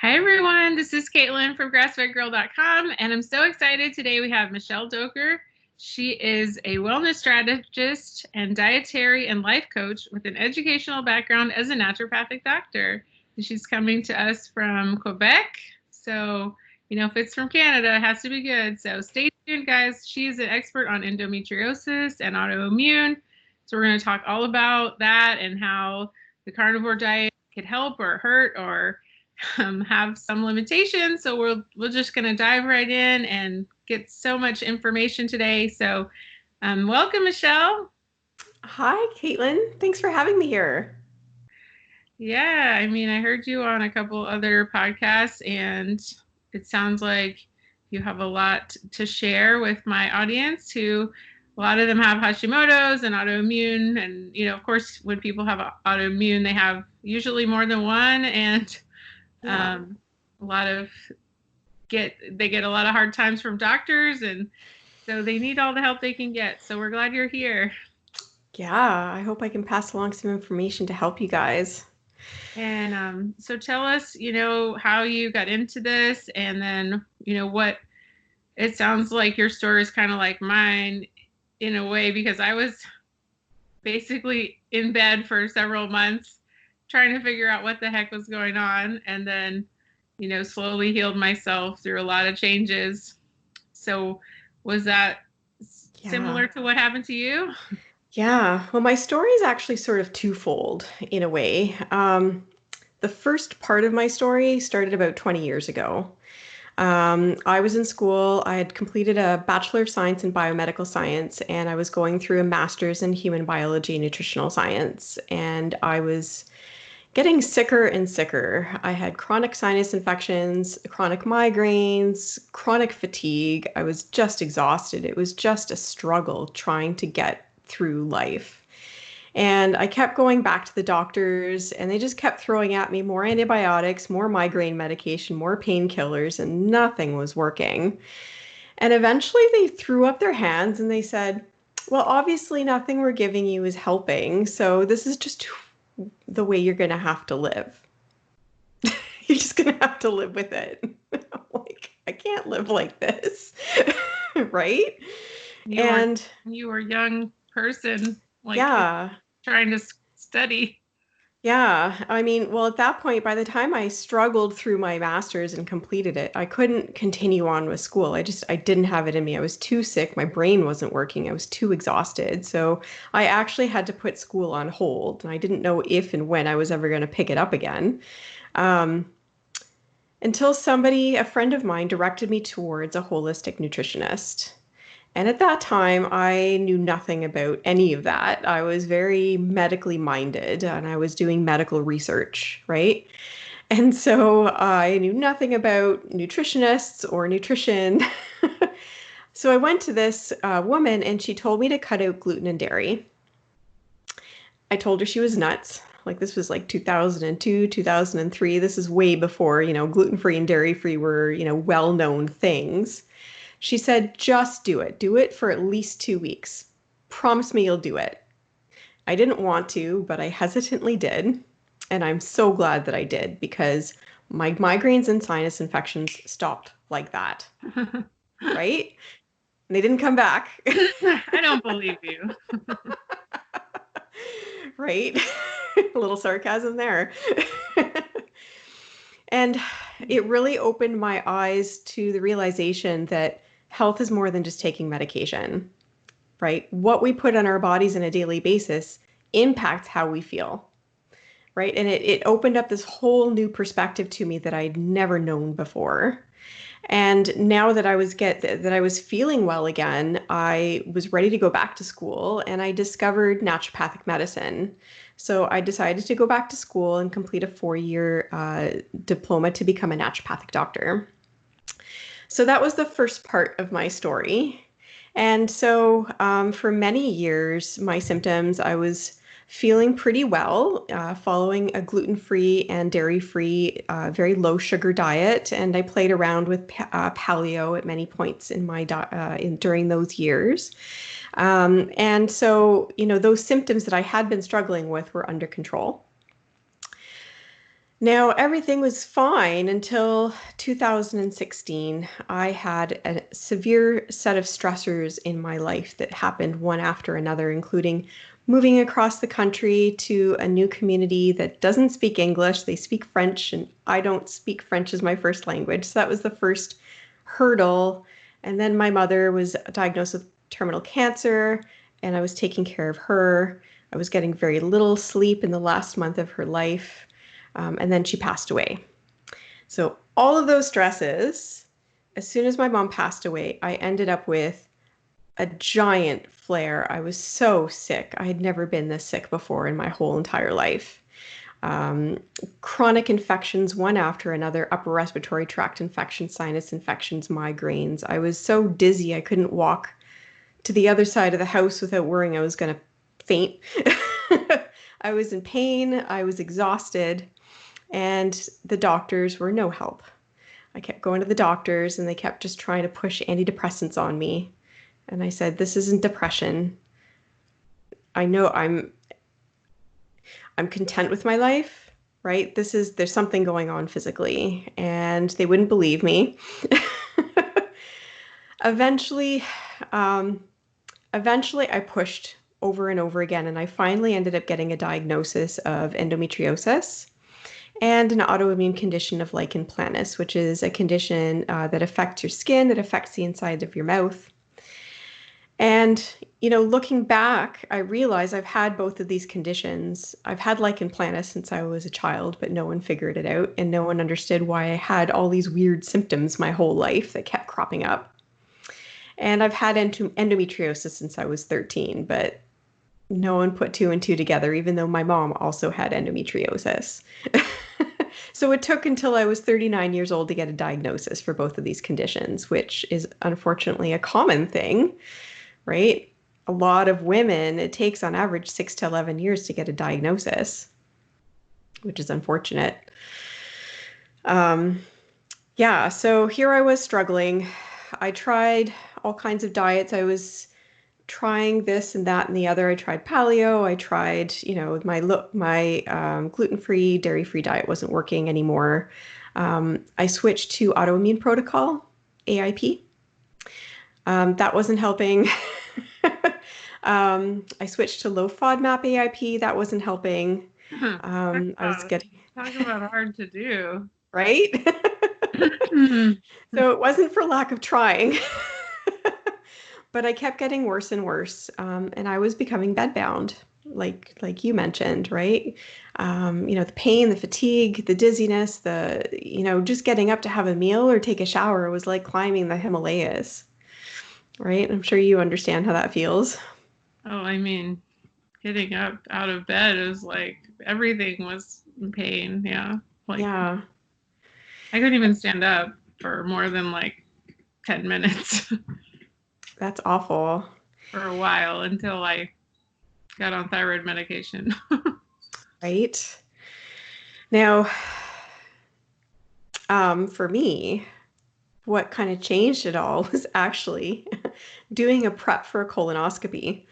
Hi everyone, this is Caitlin from grassfedgirl.com, and I'm so excited. Today we have Michelle Dowker. She is a wellness strategist and dietary and life coach with an educational background as a naturopathic doctor. And she's coming to us from Quebec. So, if it's from Canada, it has to be good. So stay tuned, guys. She's an expert on endometriosis and autoimmune. So we're going to talk all about that and how the carnivore diet could help or hurt or have some limitations. So we're just going to dive right in and get so much information today. So welcome, Michelle. Hi, Caitlin. Thanks for having me here. Yeah, I heard you on a couple other podcasts, and it sounds like you have a lot to share with my audience who a lot of them have hashimotos and autoimmune. And, of course, when people have autoimmune, they have usually more than one. And Yeah. a lot of they get a lot of hard times from doctors, and so they need all the help they can get. So we're glad you're here. Yeah, I hope I can pass along some information to help you guys. And so tell us, how you got into this, and then, what it sounds like your story is kind of like mine in a way, because I was basically in bed for several months trying to figure out what the heck was going on, and then, slowly healed myself through a lot of changes. So was that Yeah. similar to what happened to you? Yeah. Well, my story is actually sort of twofold in a way. The first part of my story started about 20 years ago. I was in school. I had completed a Bachelor of Science in Biomedical Science, and I was going through a Master's in Human Biology and Nutritional Science. And I was getting sicker and sicker. I had chronic sinus infections, chronic migraines, chronic fatigue. I was just exhausted. It was just a struggle trying to get through life. And I kept going back to the doctors, and they just kept throwing at me more antibiotics, more migraine medication, more painkillers, and nothing was working. And eventually they threw up their hands and they said, well, obviously nothing we're giving you is helping. So this is just the way you're going to have to live. You're just going to have to live with it. I'm like, I can't live like this. Right? You were And you were a young person, like yeah, trying to study. yeah. I mean, well, at that point, by the time I struggled through my master's and completed it, I couldn't continue on with school. I didn't have it in me. I was too sick. My brain wasn't working. I was too exhausted. So I actually had to put school on hold. And I didn't know if and when I was ever going to pick it up again. Um, until somebody, a friend of mine, directed me towards a holistic nutritionist. And at that time, I knew nothing about any of that. I was very medically minded and I was doing medical research, right? And so I knew nothing about nutritionists or nutrition. So I went to this woman and she told me to cut out gluten and dairy. I told her she was nuts. Like this was like 2002, 2003. This is way before, gluten-free and dairy-free were, well-known things. She said, just do it. Do it for at least 2 weeks. Promise me you'll do it. I didn't want to, but I hesitantly did. And I'm so glad that I did because my migraines and sinus infections stopped like that, right? And they didn't come back, I don't believe you. right? A little sarcasm there. And it really opened my eyes to the realization that health is more than just taking medication, right? What we put on our bodies on a daily basis impacts how we feel, right? And it opened up this whole new perspective to me that I'd never known before. And now that I was feeling well again, I was ready to go back to school and I discovered naturopathic medicine. So I decided to go back to school and complete a 4-year diploma to become a naturopathic doctor. So that was the first part of my story. And so for many years, my symptoms, I was feeling pretty well, following a gluten-free and dairy-free, very low sugar diet. And I played around with paleo at many points in my during those years. And so, those symptoms that I had been struggling with were under control. Now, everything was fine until 2016. I had a severe set of stressors in my life that happened one after another, including moving across the country to a new community that doesn't speak English. They speak French, and I don't speak French as my first language. So that was the first hurdle. And then my mother was diagnosed with terminal cancer, and I was taking care of her. I was getting very little sleep in the last month of her life. And then she passed away. So all of those stresses, as soon as my mom passed away, I ended up with a giant flare. I was so sick. I had never been this sick before in my whole entire life. Um, Chronic infections, one after another, upper respiratory tract infections, sinus infections, migraines. I was so dizzy, I couldn't walk to the other side of the house without worrying I was going to faint. I was in pain. I was exhausted. And the doctors were no help. I kept going to the doctors and they kept just trying to push antidepressants on me. And I said, this isn't depression. I know I'm content with my life, right? There's something going on physically. And they wouldn't believe me. Eventually, I pushed over and over again, and I finally ended up getting a diagnosis of endometriosis and an autoimmune condition of lichen planus, which is a condition that affects your skin, that affects the inside of your mouth. And, looking back, I realize I've had both of these conditions. I've had lichen planus since I was a child, but no one figured it out, and no one understood why I had all these weird symptoms my whole life that kept cropping up. And I've had endometriosis since I was 13, but no one put two and two together, even though my mom also had endometriosis. So it took until I was 39 years old to get a diagnosis for both of these conditions, which is unfortunately a common thing, right? A lot of women, it takes on average 6 to 11 years to get a diagnosis, which is unfortunate. So here I was struggling. I tried all kinds of diets. I was trying this and that and the other. I tried paleo. I tried, my gluten-free, dairy-free diet wasn't working anymore. I switched to autoimmune protocol, AIP. That wasn't helping. I switched to low FODMAP AIP. That wasn't helping. I was getting talk about hard to do, right? So it wasn't for lack of trying. But I kept getting worse and worse, and I was becoming bedbound, like you mentioned, right? The pain, the fatigue, the dizziness, just getting up to have a meal or take a shower was like climbing the Himalayas, right? I'm sure you understand how that feels. Oh, I mean, getting up out of bed is like everything was in pain. Yeah. Yeah. I couldn't even stand up for more than 10 minutes. That's awful. For a while until I got on thyroid medication. Right. Now, for me, what kind of changed it all was actually doing a prep for a colonoscopy.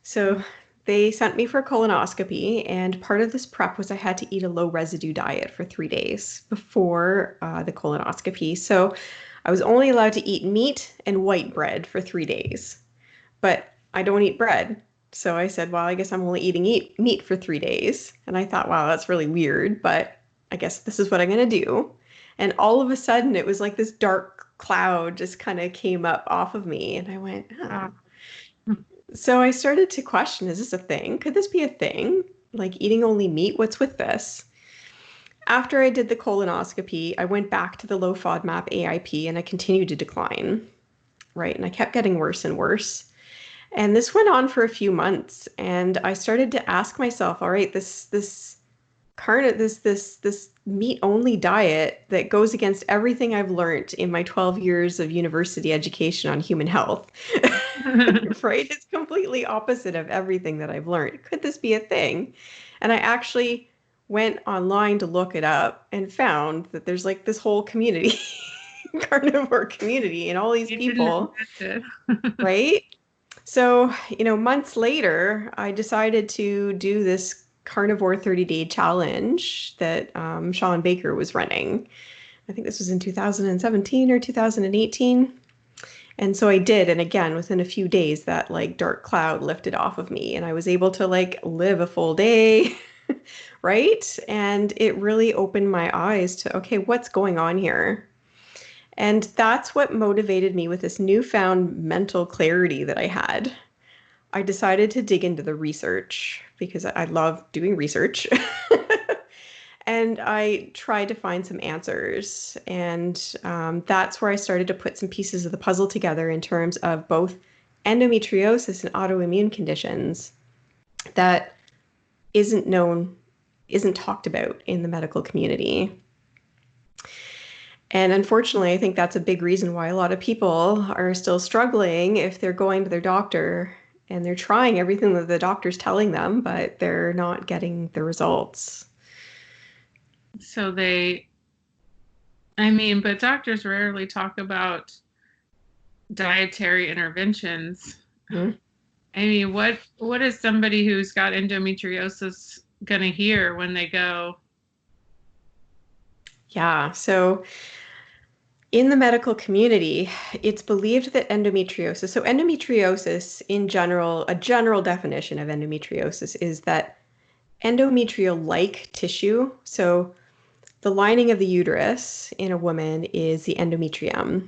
So they sent me for a colonoscopy, and part of this prep was I had to eat a low residue diet for 3 days before the colonoscopy. So I was only allowed to eat meat and white bread for 3 days, but I don't eat bread. So I said, well, I guess I'm only eating meat for 3 days. And I thought, wow, that's really weird, but I guess this is what I'm going to do. And all of a sudden, it was like this dark cloud just kind of came up off of me. And I went, oh. So I started to question, is this a thing? Could this be a thing? Like eating only meat? What's with this? After I did the colonoscopy, I went back to the low FODMAP AIP and I continued to decline, right? And I kept getting worse and worse. And this went on for a few months, and I started to ask myself, all right, this meat-only diet that goes against everything I've learned in my 12 years of university education on human health, right? It's completely opposite of everything that I've learned. Could this be a thing? And I actually went online to look it up and found that there's like this whole community, carnivore community, and all these people, right? So, months later, I decided to do this Carnivore 30-day challenge that Sean Baker was running. I think this was in 2017 or 2018. And so I did. And again, within a few days, that like dark cloud lifted off of me and I was able to like live a full day, right? And it really opened my eyes to, okay, what's going on here? And that's what motivated me with this newfound mental clarity that I had. I decided to dig into the research because I love doing research. And I tried to find some answers. And that's where I started to put some pieces of the puzzle together in terms of both endometriosis and autoimmune conditions that isn't known, isn't talked about in the medical community. And unfortunately, I think that's a big reason why a lot of people are still struggling if they're going to their doctor and they're trying everything that the doctor's telling them, but they're not getting the results. So but doctors rarely talk about dietary interventions. Mm-hmm. I mean, what is somebody who's got endometriosis going to hear when they go? Yeah, so in the medical community, it's believed that so endometriosis in general, a general definition of endometriosis is that endometrial-like tissue, so the lining of the uterus in a woman is the endometrium.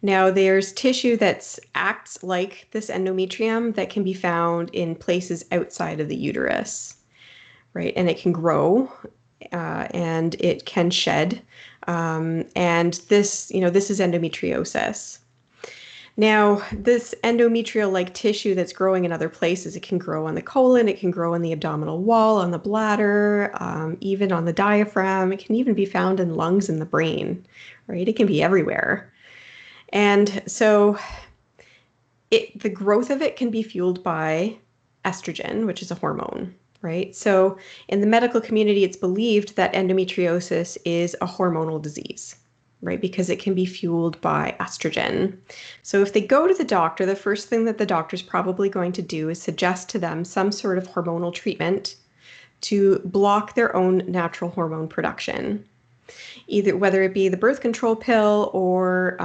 Now, there's tissue that acts like this endometrium that can be found in places outside of the uterus, right? And it can grow and it can shed. And this is endometriosis. Now, this endometrial-like tissue that's growing in other places, it can grow on the colon, it can grow in the abdominal wall, on the bladder, even on the diaphragm. It can even be found in lungs and the brain, right? It can be everywhere. And so the growth of it can be fueled by estrogen, which is a hormone, right? So in the medical community, it's believed that endometriosis is a hormonal disease, right? Because it can be fueled by estrogen. So if they go to the doctor, the first thing that the doctor's probably going to do is suggest to them some sort of hormonal treatment to block their own natural hormone production. Either whether it be the birth control pill or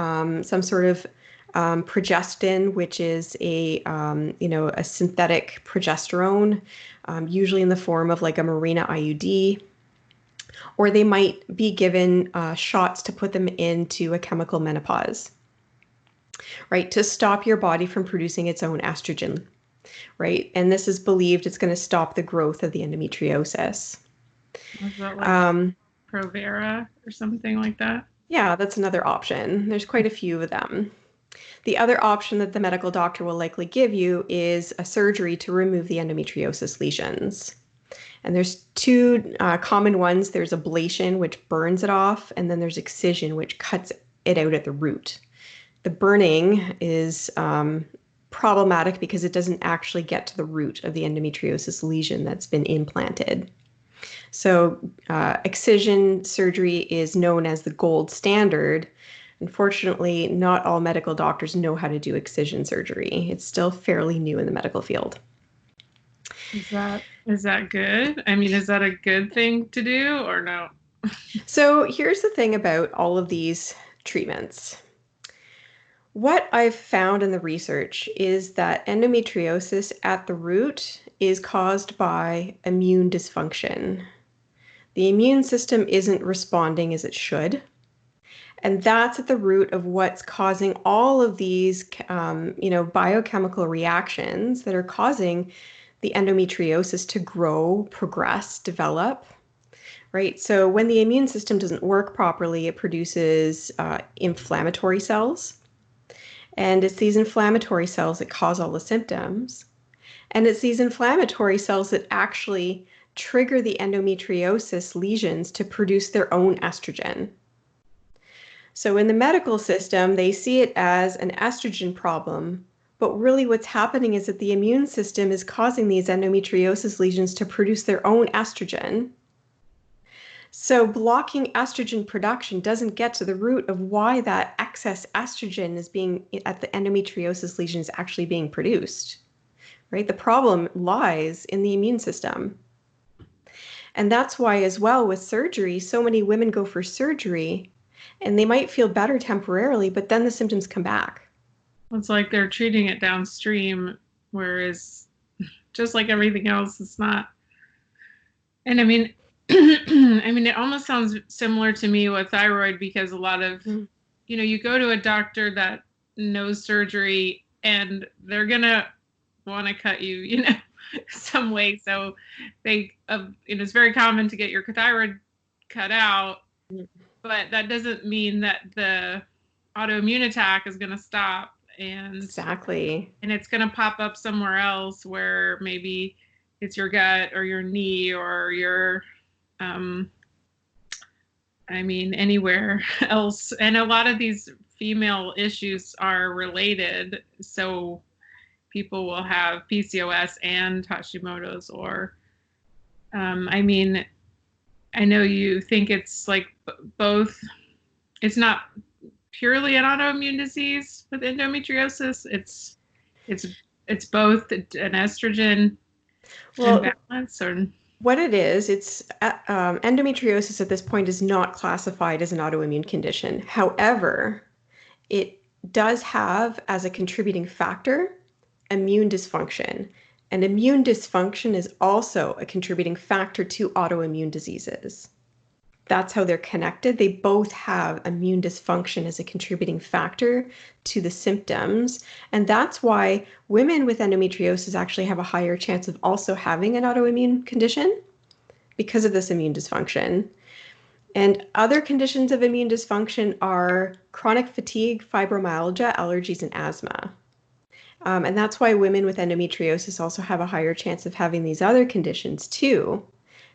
some sort of progestin, which is a synthetic progesterone, usually in the form of like a Mirena IUD, or they might be given shots to put them into a chemical menopause, right? To stop your body from producing its own estrogen, right? And this is believed it's going to stop the growth of the endometriosis. Is that like Provera or something like that? Yeah, that's another option. There's quite a few of them. The other option that the medical doctor will likely give you is a surgery to remove the endometriosis lesions. And there's two common ones. There's ablation, which burns it off, and then there's excision, which cuts it out at the root. The burning is problematic because it doesn't actually get to the root of the endometriosis lesion that's been implanted. So excision surgery is known as the gold standard. Unfortunately, not all medical doctors know how to do excision surgery. It's still fairly new in the medical field. Is that good? I mean, is that a good thing to do or no? So here's the thing about all of these treatments. What I've found in the research is that endometriosis at the root is caused by immune dysfunction. The immune system isn't responding as it should. And that's at the root of what's causing all of these, biochemical reactions that are causing the endometriosis to grow, progress, develop, right? So when the immune system doesn't work properly, it produces inflammatory cells. And it's these inflammatory cells that cause all the symptoms. And it's these inflammatory cells that actually trigger the endometriosis lesions to produce their own estrogen. So in the medical system, they see it as an estrogen problem, but really what's happening is that the immune system is causing these endometriosis lesions to produce their own estrogen. So blocking estrogen production doesn't get to the root of why that excess estrogen is being at the endometriosis lesion is actually being produced, right? The problem lies in the immune system. And that's why, as well, with surgery, so many women go for surgery and they might feel better temporarily, but then the symptoms come back. It's like they're treating it downstream, whereas just like everything else, it's not. And I mean, I mean, it almost sounds similar to me with thyroid, because a lot of, you go to a doctor that knows surgery and they're going to want to cut you, some way. So it's very common to get your thyroid cut out, but that doesn't mean that the autoimmune attack is going to stop. And exactly. And it's going to pop up somewhere else, where maybe it's your gut or your knee or your, anywhere else. And a lot of these female issues are related. So people will have PCOS and Hashimoto's, or, I know you think it's like both. It's not purely an autoimmune disease with endometriosis. It's both an estrogen imbalance, or what it is, it's endometriosis at this point is not classified as an autoimmune condition. However, it does have as a contributing factor immune dysfunction. And immune dysfunction is also a contributing factor to autoimmune diseases. That's how they're connected. They both have immune dysfunction as a contributing factor to the symptoms. And that's why women with endometriosis actually have a higher chance of also having an autoimmune condition because of this immune dysfunction. And other conditions of immune dysfunction are chronic fatigue, fibromyalgia, allergies, and asthma. And that's why women with endometriosis also have a higher chance of having these other conditions too.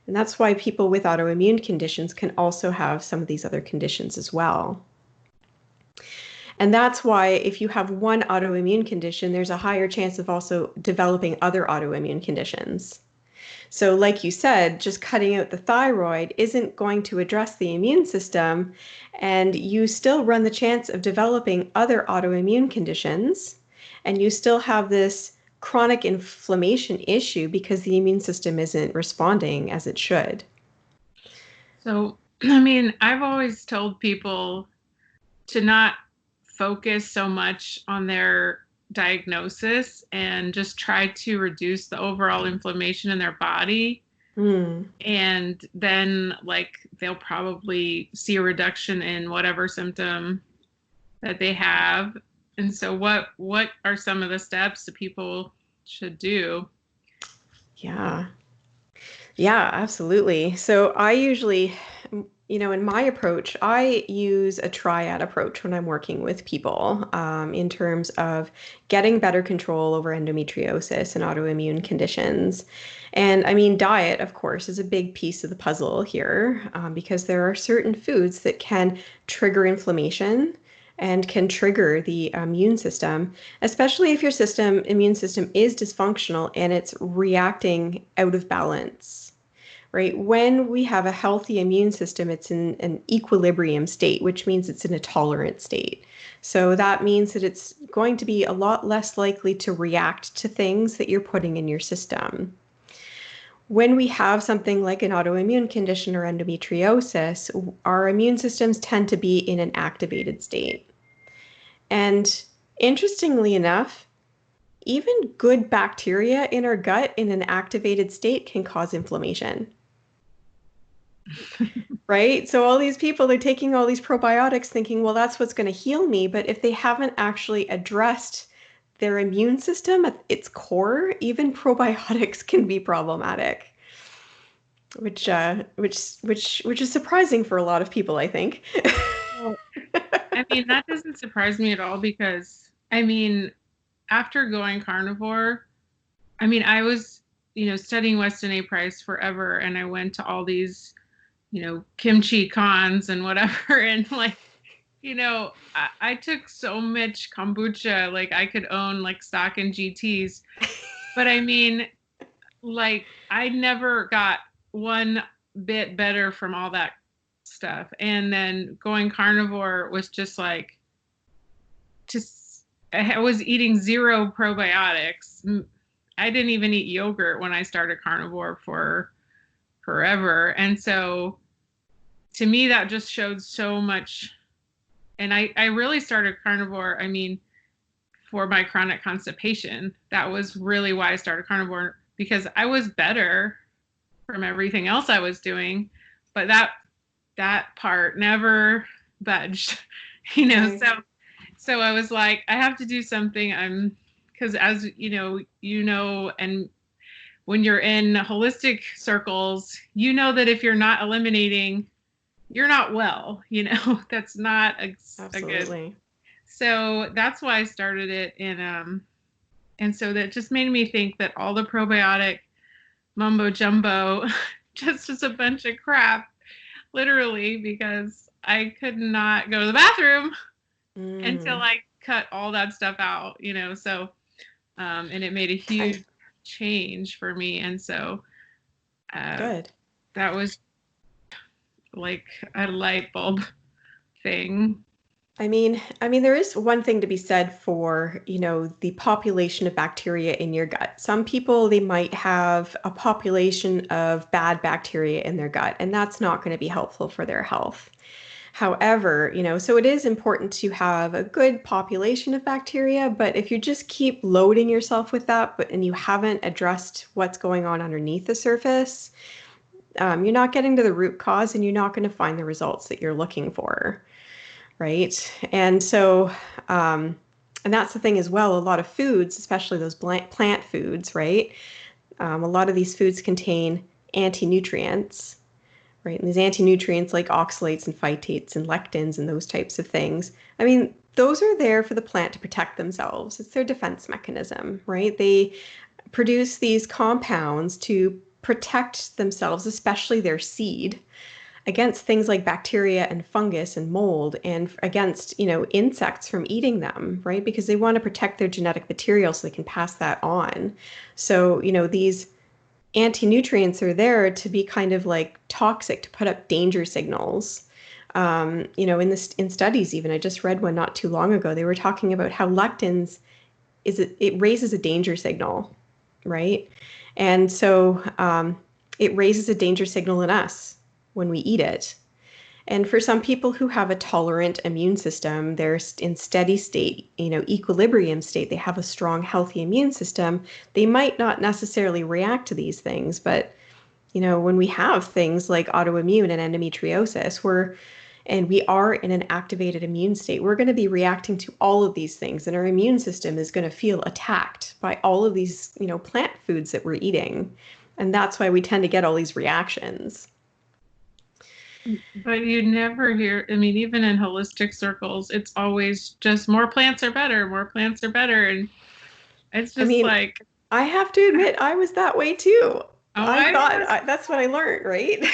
And that's why people with autoimmune conditions can also have some of these other conditions as well. And that's why if you have one autoimmune condition, there's a higher chance of also developing other autoimmune conditions. So like you said, just cutting out the thyroid isn't going to address the immune system, and you still run the chance of developing other autoimmune conditions, and you still have this chronic inflammation issue because the immune system isn't responding as it should. So, I've always told people to not focus so much on their diagnosis and just try to reduce the overall inflammation in their body. And then they'll probably see a reduction in whatever symptom that they have. And so what are some of the steps that people should do? Yeah, absolutely. So I usually, in my approach, I use a triad approach when I'm working with people in terms of getting better control over endometriosis and autoimmune conditions. And diet, of course, is a big piece of the puzzle here because there are certain foods that can trigger inflammation and can trigger the immune system, especially if your immune system is dysfunctional and it's reacting out of balance. Right? When we have a healthy immune system, it's in an equilibrium state, which means it's in a tolerant state. So that means that it's going to be a lot less likely to react to things that you're putting in your system. When we have something like an autoimmune condition or endometriosis, our immune systems tend to be in an activated state. And interestingly enough, even good bacteria in our gut in an activated state can cause inflammation. Right? So all these people, they're taking all these probiotics thinking, well, that's what's going to heal me. But if they haven't actually addressed their immune system at its core, even probiotics can be problematic, which is surprising for a lot of people, I think. Well, that doesn't surprise me at all, because after going carnivore, I was, studying Weston A. Price forever, and I went to all these, kimchi cons and whatever, and I took so much kombucha, I could own stock in GTs, but I never got one bit better from all that stuff. And then going carnivore was just I was eating 0 probiotics. I didn't even eat yogurt when I started carnivore for forever. And so to me, that just showed so much. And I really started carnivore, I mean, for my chronic constipation. That was really why I started carnivore, because I was better from everything else I was doing, but that part never budged, you know. Okay. So I was like, I have to do something. Because as you know, and when you're in holistic circles, you know that if you're not eliminating, you're not well, that's not a good. Absolutely. So that's why I started it and so that just made me think that all the probiotic mumbo jumbo just is a bunch of crap, literally, because I could not go to the bathroom until I cut all that stuff out, so and it made a huge change for me. And so Good. That was like a light bulb thing. I mean, there is one thing to be said for, the population of bacteria in your gut. Some people, they might have a population of bad bacteria in their gut, and that's not going to be helpful for their health. However, so it is important to have a good population of bacteria, but if you just keep loading yourself with that, and you haven't addressed what's going on underneath the surface, you're not getting to the root cause, and you're not going to find the results that you're looking for. Right. And so, and that's the thing as well, a lot of foods, especially those plant foods, right? A lot of these foods contain anti-nutrients, right? And these anti-nutrients like oxalates and phytates and lectins and those types of things. I mean, those are there for the plant to protect themselves. It's their defense mechanism, right? They produce these compounds to protect themselves, especially their seed, against things like bacteria and fungus and mold, and against, insects from eating them, right? Because they want to protect their genetic material so they can pass that on. So, these anti-nutrients are there to be kind of like toxic, to put up danger signals. In studies, even I just read one not too long ago, they were talking about how lectins it raises a danger signal, right? And so it raises a danger signal in us when we eat it. And for some people who have a tolerant immune system, they're in steady state, equilibrium state, they have a strong, healthy immune system, they might not necessarily react to these things. But, when we have things like autoimmune and endometriosis, we are in an activated immune state, we're going to be reacting to all of these things. And our immune system is going to feel attacked by all of these, plant foods that we're eating. And that's why we tend to get all these reactions. But you never hear, I mean, even in holistic circles, it's always just more plants are better, more plants are better. And it's just like, I have to admit, I was that way too. I thought that's what I learned, right?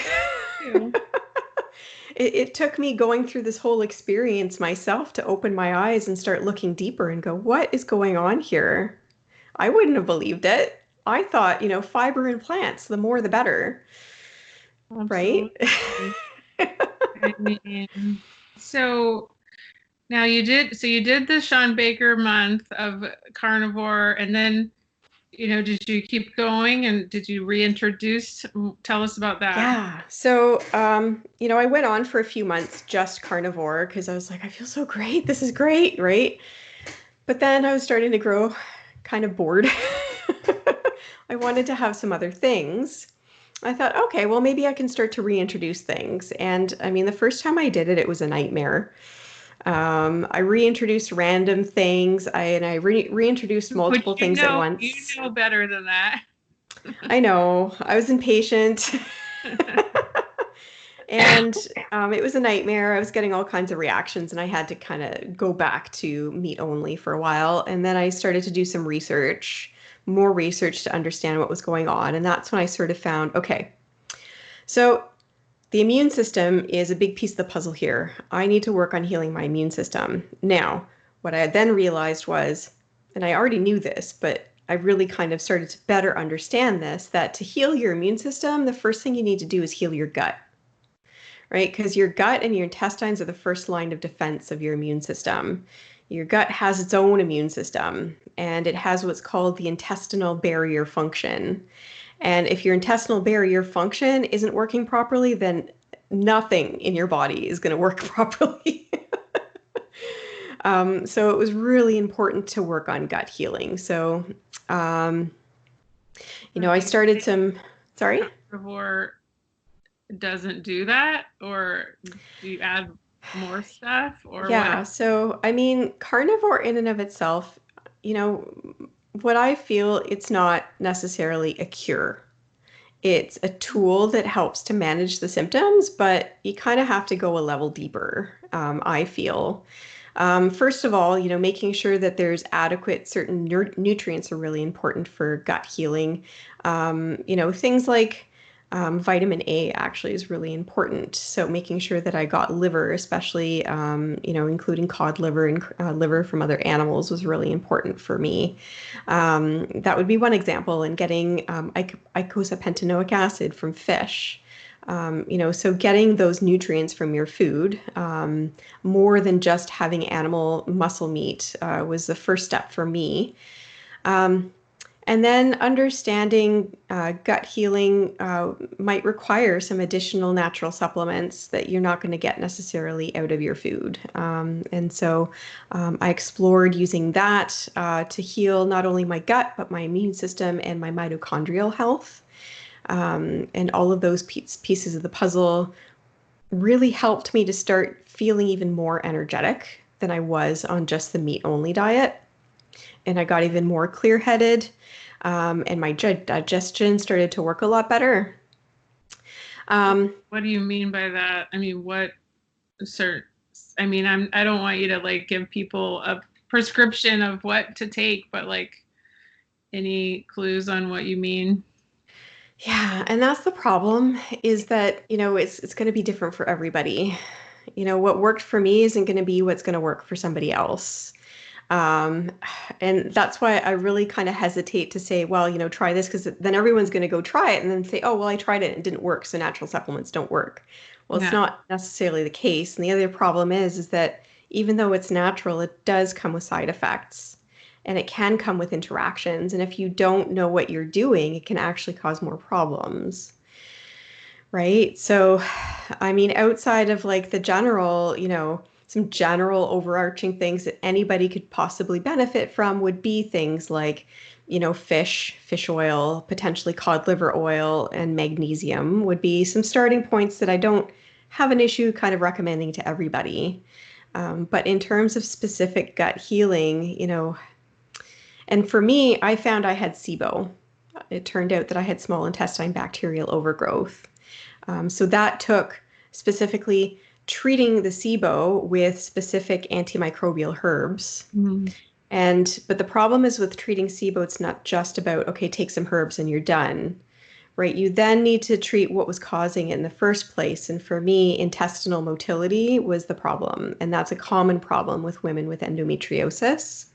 It took me going through this whole experience myself to open my eyes and start looking deeper and go, what is going on here? I wouldn't have believed it. I thought, fiber in plants, the more the better. Absolutely. Right? I mean, so now you did the Sean Baker month of carnivore, and then, did you keep going, and did you reintroduce? Tell us about that. Yeah. So, I went on for a few months just carnivore because I was like, I feel so great. This is great, right? But then I was starting to grow kind of bored. I wanted to have some other things. I thought, okay, well, maybe I can start to reintroduce things. And I mean, the first time I did it, it was a nightmare. I reintroduced random things. I reintroduced multiple things at once. You know better than that. I know. I was impatient. And it was a nightmare. I was getting all kinds of reactions, and I had to kind of go back to meat only for a while. And then I started to do some more research to understand what was going on. And that's when I sort of found, okay, so the immune system is a big piece of the puzzle here. I need to work on healing my immune system. Now, what I then realized was, and I already knew this, but I really kind of started to better understand this, that to heal your immune system, the first thing you need to do is heal your gut, right? Because your gut and your intestines are the first line of defense of your immune system. Your gut has its own immune system, and it has what's called the intestinal barrier function. And if your intestinal barrier function isn't working properly, then nothing in your body is going to work properly. So it was really important to work on gut healing. So, um, I started some, sorry? Carnivore doesn't do that, or do you add more stuff, or what? Yeah. So, I mean, carnivore in and of itself, you know, what I feel, it's not necessarily a cure. It's a tool that helps to manage the symptoms, but you kind of have to go a level deeper, I feel. First of all, making sure that there's adequate certain nutrients are really important for gut healing. Things like vitamin A actually is really important. So making sure that I got liver, especially, including cod liver and liver from other animals was really important for me. That would be one example. And getting icosapentaenoic acid from fish. So getting those nutrients from your food, more than just having animal muscle meat, was the first step for me. Um, and then understanding gut healing might require some additional natural supplements that you're not going to get necessarily out of your food. And so I explored using that to heal not only my gut, but my immune system and my mitochondrial health. And all of those pieces of the puzzle really helped me to start feeling even more energetic than I was on just the meat only diet. And I got even more clear headed, and my digestion started to work a lot better. What do you mean by that? I mean, what certain, I don't want you to like give people a prescription of what to take, but like any clues on what you mean? Yeah, and that's the problem is that, it's going to be different for everybody. What worked for me isn't going to be what's going to work for somebody else. Um, and that's why I really kind of hesitate to say, well, try this, because then everyone's going to go try it and then say, oh, well, I tried it and it didn't work, so natural supplements don't work. Well, it's Yeah. not necessarily the case. And the other problem is that even though it's natural, it does come with side effects and it can come with interactions. And if you don't know what you're doing, it can actually cause more problems. Right. So, I mean, outside of like the general, some general overarching things that anybody could possibly benefit from would be things like, fish oil, potentially cod liver oil, and magnesium would be some starting points that I don't have an issue kind of recommending to everybody. But in terms of specific gut healing, and for me, I found I had SIBO. It turned out that I had small intestine bacterial overgrowth. So that took specifically treating the SIBO with specific antimicrobial herbs. Mm. But the problem is with treating SIBO, it's not just about, okay, take some herbs and you're done, right? You then need to treat what was causing it in the first place. And for me, intestinal motility was the problem. And that's a common problem with women with endometriosis.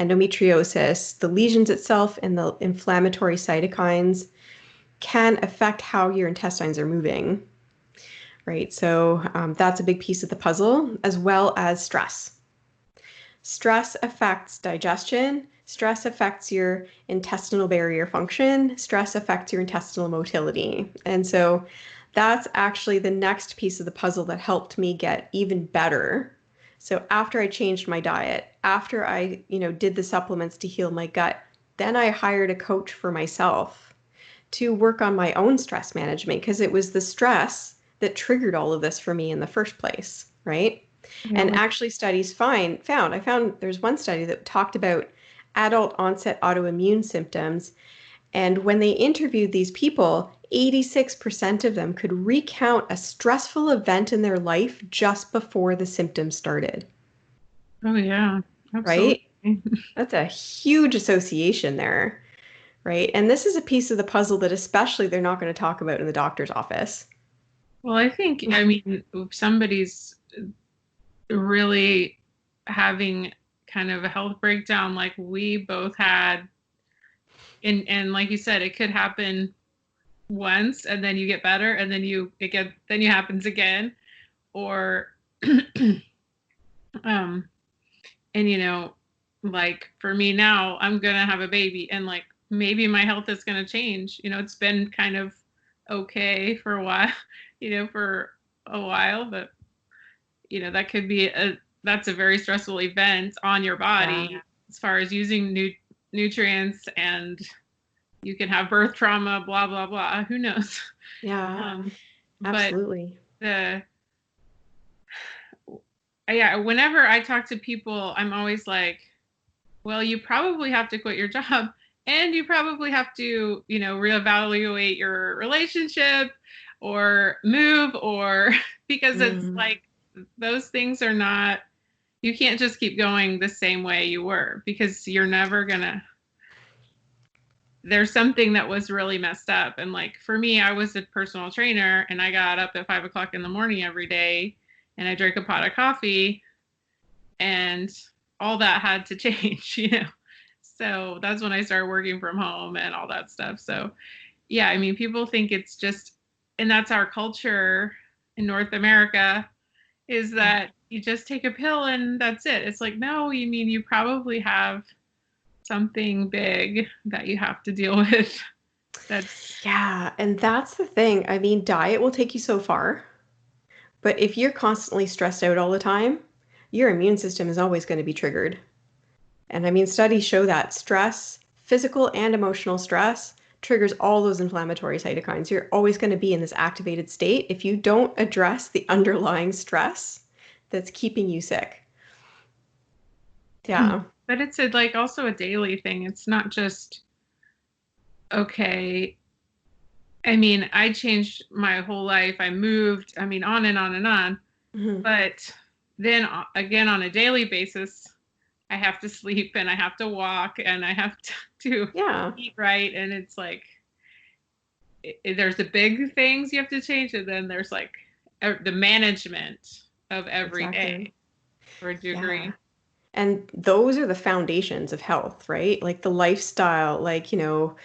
Endometriosis, the lesions itself and the inflammatory cytokines can affect how your intestines are moving, right? So that's a big piece of the puzzle, as well as stress. Stress affects digestion. Stress affects your intestinal barrier function. Stress affects your intestinal motility. And so that's actually the next piece of the puzzle that helped me get even better. So after I changed my diet, after I, did the supplements to heal my gut, then I hired a coach for myself to work on my own stress management, because it was the stress that triggered all of this for me in the first place, right? Yeah, And actually I found there's one study that talked about adult onset autoimmune symptoms. And when they interviewed these people, 86% of them could recount a stressful event in their life just before the symptoms started, oh yeah, right? absolutely. That's a huge association there, right? And this is a piece of the puzzle that especially they're not going to talk about in the doctor's office. Well, I mean, if somebody's really having kind of a health breakdown like we both had, and like you said, it could happen once and then you get better and then you happens again, or um and like for me now, I'm gonna have a baby, and like maybe my health is going to change. It's been kind of okay for a while, but that could be that's a very stressful event on your body as far as using nutrients, and you can have birth trauma, blah, blah, blah. Who knows? Yeah, absolutely. But whenever I talk to people, I'm always like, well, you probably have to quit your job, and you probably have to, reevaluate your relationship or move, or because it's like those things are not, you can't just keep going the same way you were, because you're never gonna, there's something that was really messed up. And like for me, I was a personal trainer, and I got up at 5 o'clock in the morning every day, and I drank a pot of coffee, and all that had to change, So that's when I started working from home and all that stuff. So yeah, I mean, people think it's just, and that's our culture in North America, is that you just take a pill and that's it. It's like, no, you probably have something big that you have to deal with. And that's the thing. I mean, diet will take you so far, but if you're constantly stressed out all the time, your immune system is always going to be triggered. And I mean, studies show that stress, physical and emotional stress, triggers all those inflammatory cytokines. You're always going to be in this activated state if you don't address the underlying stress that's keeping you sick. Yeah. But it's also a daily thing. It's not just, okay, I mean, I changed my whole life. I moved, on and on and on. But then again, on a daily basis, I have to sleep, and I have to walk, and I have to eat right. And it's like, there's the big things you have to change, and then there's like the management of every day. Would you agree? And those are the foundations of health, right? Like the lifestyle, like, your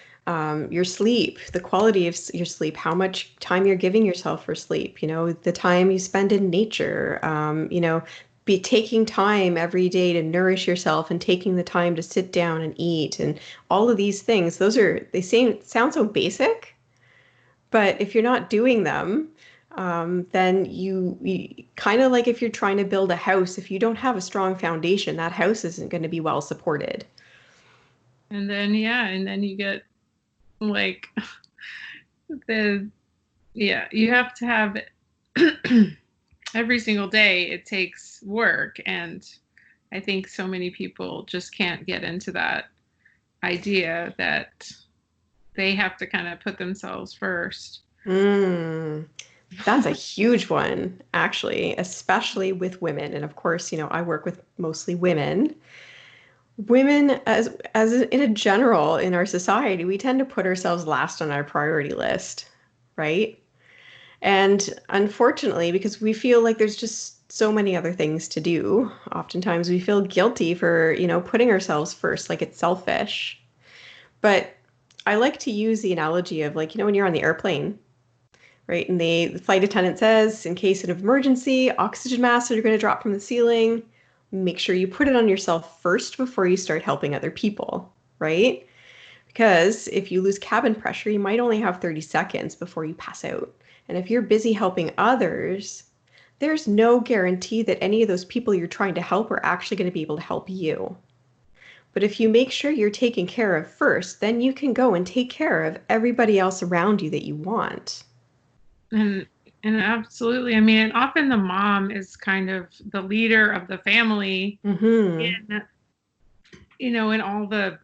sleep, the quality of your sleep, how much time you're giving yourself for sleep, the time you spend in nature, be taking time every day to nourish yourself and taking the time to sit down and eat, and all of these things. They sound so basic, but if you're not doing them, then you kind of like if you're trying to build a house, if you don't have a strong foundation, that house isn't going to be well supported. And then you get like you have to have every single day. It takes work, and I think so many people just can't get into that idea that they have to kind of put themselves first. That's a huge one, actually, especially with women. And of course, I work with mostly women. Women, as in a general in our society, we tend to put ourselves last on our priority list, right? And unfortunately, because we feel like there's just so many other things to do, oftentimes we feel guilty for, putting ourselves first, like it's selfish. But I like to use the analogy of like, when you're on the airplane, right? And the flight attendant says, in case of emergency, oxygen masks are going to drop from the ceiling. Make sure you put it on yourself first before you start helping other people, right? Because if you lose cabin pressure, you might only have 30 seconds before you pass out. And if you're busy helping others, there's no guarantee that any of those people you're trying to help are actually going to be able to help you. But if you make sure you're taken care of first, then you can go and take care of everybody else around you that you want. And absolutely. And often the mom is kind of the leader of the family in all the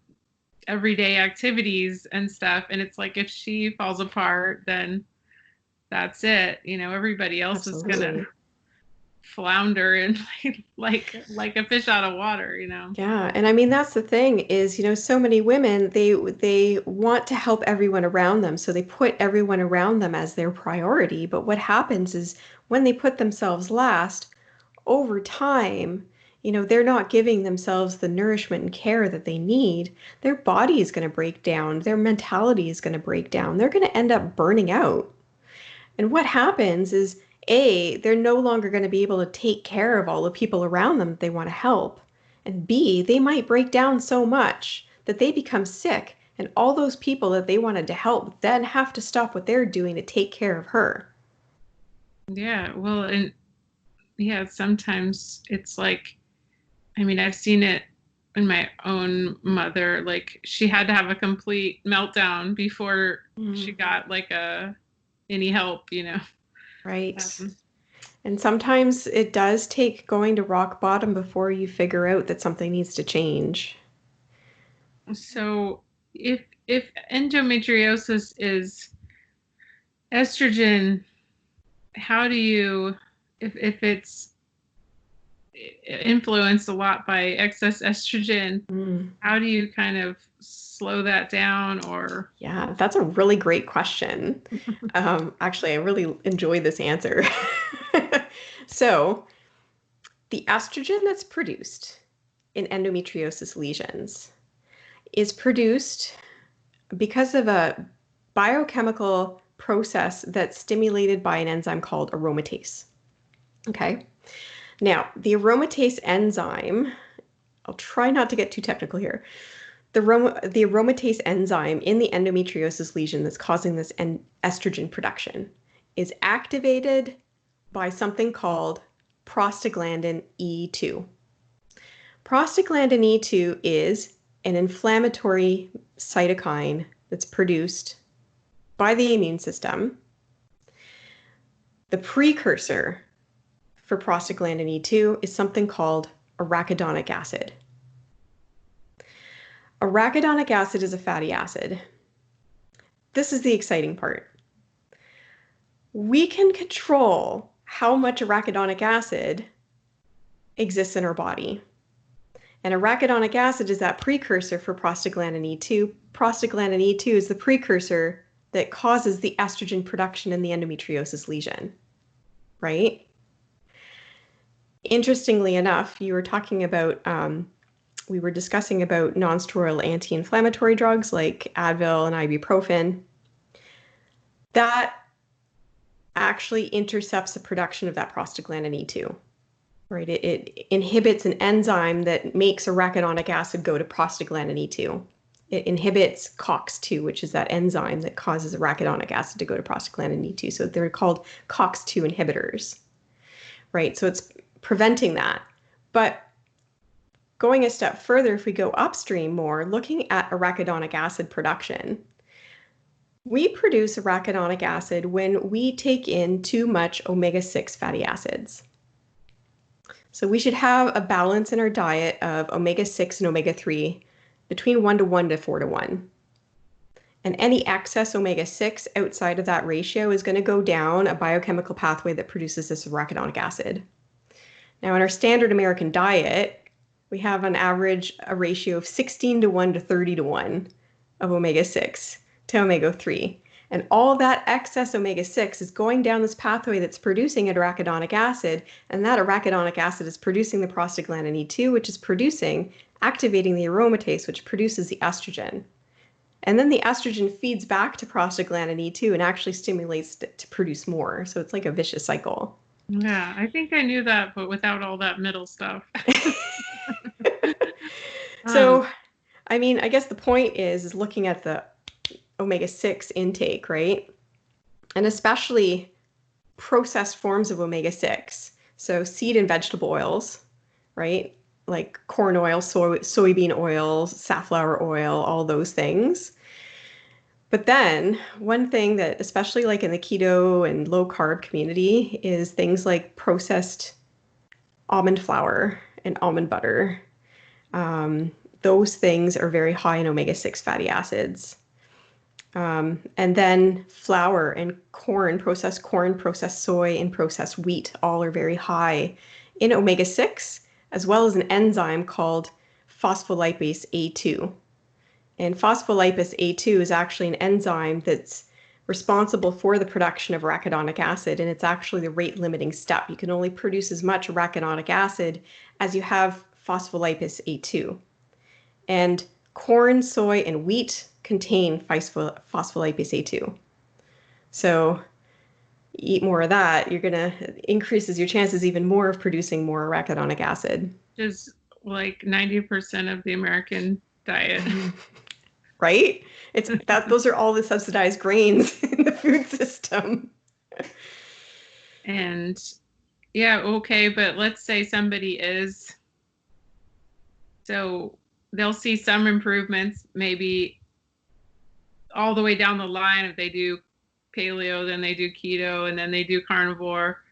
everyday activities and stuff. And it's like, if she falls apart, then that's it. Everybody else is going to flounder and like a fish out of water, Yeah. And that's the thing is, so many women, they want to help everyone around them. So they put everyone around them as their priority. But what happens is when they put themselves last, over time, they're not giving themselves the nourishment and care that they need. Their body is going to break down. Their mentality is going to break down. They're going to end up burning out. And what happens is, A, they're no longer going to be able to take care of all the people around them that they want to help. And B, they might break down so much that they become sick And all those people that they wanted to help then have to stop what they're doing to take care of her. Yeah, well, and yeah, sometimes it's like, I mean, I've seen it in my own mother. Like, she had to have a complete meltdown before she got like any help, you know. Right. And sometimes it does take going to rock bottom before you figure out that something needs to change. So if endometriosis is estrogen, how do you, if it's influenced a lot by excess estrogen, how do you kind of slow that down? Or Yeah, that's a really great question. Actually, I really enjoy this answer. So, the estrogen that's produced in endometriosis lesions is produced because of a biochemical process that's stimulated by an enzyme called aromatase. Okay. Now, the aromatase enzyme, I'll try not to get too technical here. The aromatase enzyme in the endometriosis lesion that's causing this estrogen production is activated by something called prostaglandin E2. Prostaglandin E2 is an inflammatory cytokine that's produced by the immune system. The precursor for prostaglandin E2 is something called arachidonic acid. Arachidonic acid is a fatty acid. This is the exciting part. We can control how much arachidonic acid exists in our body. And arachidonic acid is that precursor for prostaglandin E2. Prostaglandin E2 is the precursor that causes the estrogen production in the endometriosis lesion, right? Interestingly enough, you were talking about, we were discussing about non-steroidal anti-inflammatory drugs like Advil and ibuprofen. That actually intercepts the production of that prostaglandin E2, right? It inhibits an enzyme that makes arachidonic acid go to prostaglandin E2. It inhibits COX-2, which is that enzyme that causes arachidonic acid to go to prostaglandin E2. So they're called COX-2 inhibitors, right? So it's preventing that. But going a step further, if we go upstream more, looking at arachidonic acid production, we produce arachidonic acid when we take in too much omega-6 fatty acids. So we should have a balance in our diet of omega-6 and omega-3 between 1:1 to 4:1. And any excess omega-6 outside of that ratio is going to go down a biochemical pathway that produces this arachidonic acid. Now, in our standard American diet, we have on average a ratio of 16:1 to 30:1 of omega-6 to omega-3. And all that excess omega-6 is going down this pathway that's producing arachidonic acid, and that arachidonic acid is producing the prostaglandin E2, which is activating the aromatase, which produces the estrogen. And then the estrogen feeds back to prostaglandin E2 and actually stimulates it to produce more. So it's like a vicious cycle. yeah, I think I knew that, but without all that middle stuff. So, I mean, I guess the point is looking at the omega-6 intake, right? And especially processed forms of omega-6. So seed and vegetable oils, right? Like corn oil, soybean oil, safflower oil, all those things. But then one thing that, especially like in the keto and low carb community, is things like processed almond flour and almond butter. Those things are very high in omega-6 fatty acids. And then flour and corn, processed soy, and processed wheat all are very high in omega-6, as well as an enzyme called phospholipase A2. And phospholipase A2 is actually an enzyme that's responsible for the production of arachidonic acid, and it's actually the rate limiting step. You can only produce as much arachidonic acid as you have phospholipase A2. And corn, soy, and wheat contain phospholipase A2. So eat more of that, you're going to increases your chances even more of producing more arachidonic acid. Which is like 90% of the American diet. right? It's that those are all the subsidized grains in the food system. And yeah, okay, but let's say somebody is, so they'll see some improvements, maybe all the way down the line. If they do paleo, then they do keto, and then they do carnivore.